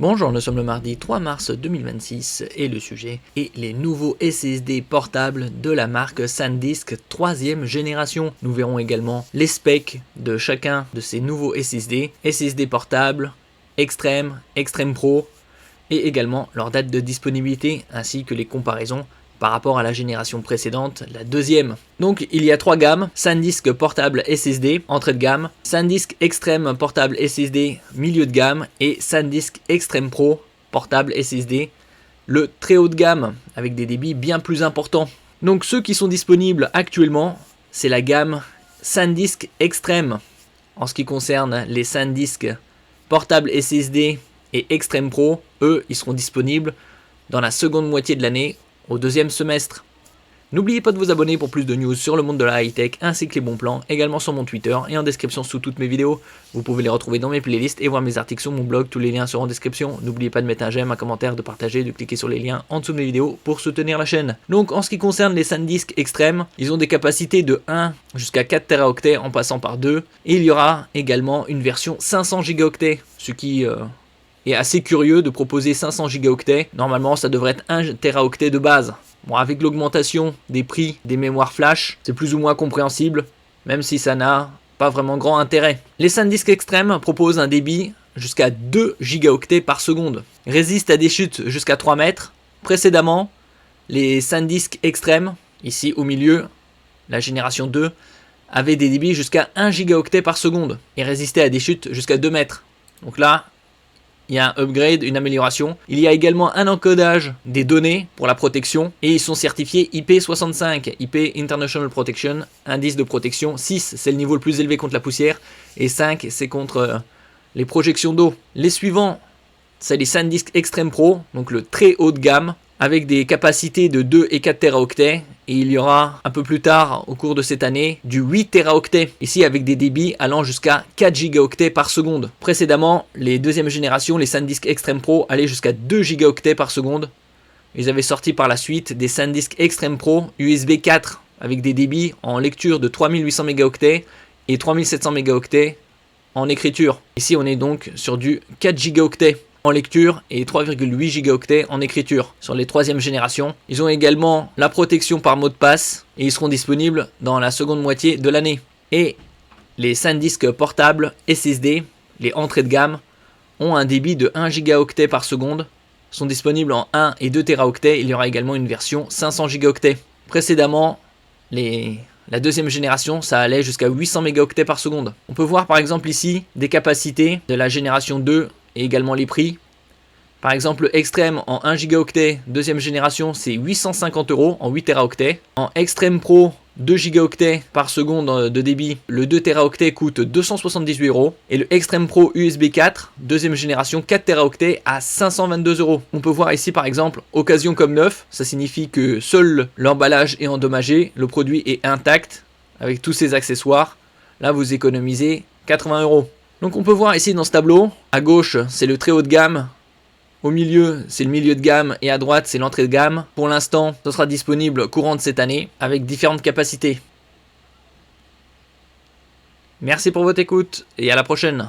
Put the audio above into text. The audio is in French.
Bonjour, nous sommes le mardi 3 mars 2026 et le sujet est les nouveaux SSD portables de la marque SanDisk 3ème génération. Nous verrons également les specs de chacun de ces nouveaux SSD, SSD portable, Extreme, Extreme Pro et également leur date de disponibilité ainsi que les comparaisons par rapport à la génération précédente, la deuxième. Donc il y a trois gammes: SanDisk portable SSD, entrée de gamme, SanDisk Extreme portable SSD, milieu de gamme, et SanDisk Extreme Pro portable SSD, le très haut de gamme, avec des débits bien plus importants. Donc ceux qui sont disponibles actuellement, c'est la gamme SanDisk Extreme. En ce qui concerne les SanDisk portable SSD et Extreme Pro, eux, ils seront disponibles dans la seconde moitié de l'année, au deuxième semestre. N'oubliez pas de vous abonner pour plus de news sur le monde de la high-tech ainsi que les bons plans, également sur mon Twitter et en description sous toutes mes vidéos. Vous pouvez les retrouver dans mes playlists et voir mes articles sur mon blog, tous les liens seront en description. N'oubliez pas de mettre un j'aime, un commentaire, de partager, de cliquer sur les liens en dessous de mes vidéos pour soutenir la chaîne. Donc en ce qui concerne les SanDisk Extreme, ils ont des capacités de 1 jusqu'à 4 Teraoctets en passant par 2, et il y aura également une version 500 Go, ce qui est assez curieux de proposer 500 gigaoctets. Normalement, ça devrait être 1 teraoctet de base. Bon, avec l'augmentation des prix des mémoires flash, c'est plus ou moins compréhensible, même si ça n'a pas vraiment grand intérêt. Les SanDisk Extreme proposent un débit jusqu'à 2 gigaoctets par seconde, résistent à des chutes jusqu'à 3 mètres. Précédemment, les SanDisk Extreme, ici au milieu, la génération 2, avaient des débits jusqu'à 1 gigaoctet par seconde et résistaient à des chutes jusqu'à 2 mètres. Donc là, il y a un upgrade, une amélioration. Il y a également un encodage des données pour la protection et ils sont certifiés IP65, IP International Protection, indice de protection 6, c'est le niveau le plus élevé contre la poussière, et 5, c'est contre les projections d'eau. Les suivants, c'est les SanDisk Extreme Pro, donc le très haut de gamme, avec des capacités de 2 et 4 Teraoctets, et il y aura un peu plus tard au cours de cette année du 8 Teraoctets, ici avec des débits allant jusqu'à 4 Gigaoctets par seconde. Précédemment, les deuxième génération, les SanDisk Extreme Pro, allaient jusqu'à 2 Gigaoctets par seconde. Ils avaient sorti par la suite des SanDisk Extreme Pro USB 4 avec des débits en lecture de 3800 mégaoctets et 3700 mégaoctets en écriture. Ici on est donc sur du 4 Gigaoctets en lecture et 3,8 gigaoctets en écriture sur les troisième générations. Ils ont également la protection par mot de passe et ils seront disponibles dans la seconde moitié de l'année. Et les SanDisk portables SSD, les entrées de gamme, ont un débit de 1 gigaoctet par seconde, sont disponibles en 1 et 2 Teraoctets. Il y aura également une version 500 gigaoctets. Précédemment, la deuxième génération, ça allait jusqu'à 800 mégaoctets par seconde. On peut voir par exemple ici des capacités de la génération 2 et également les prix. Par exemple, Extreme en 1 gigaoctet, deuxième génération, c'est 850 € en 8 Teraoctets. En Extreme Pro, 2 gigaoctets par seconde de débit, le 2 Teraoctets coûte 278 €. Et le Extreme Pro USB 4, deuxième génération, 4 Teraoctets à 522 €. On peut voir ici par exemple, occasion comme neuf, ça signifie que seul l'emballage est endommagé, le produit est intact, avec tous ses accessoires. Là, vous économisez 80 €. Donc on peut voir ici dans ce tableau, à gauche c'est le très haut de gamme, au milieu c'est le milieu de gamme et à droite c'est l'entrée de gamme. Pour l'instant, ce sera disponible courant de cette année avec différentes capacités. Merci pour votre écoute et à la prochaine.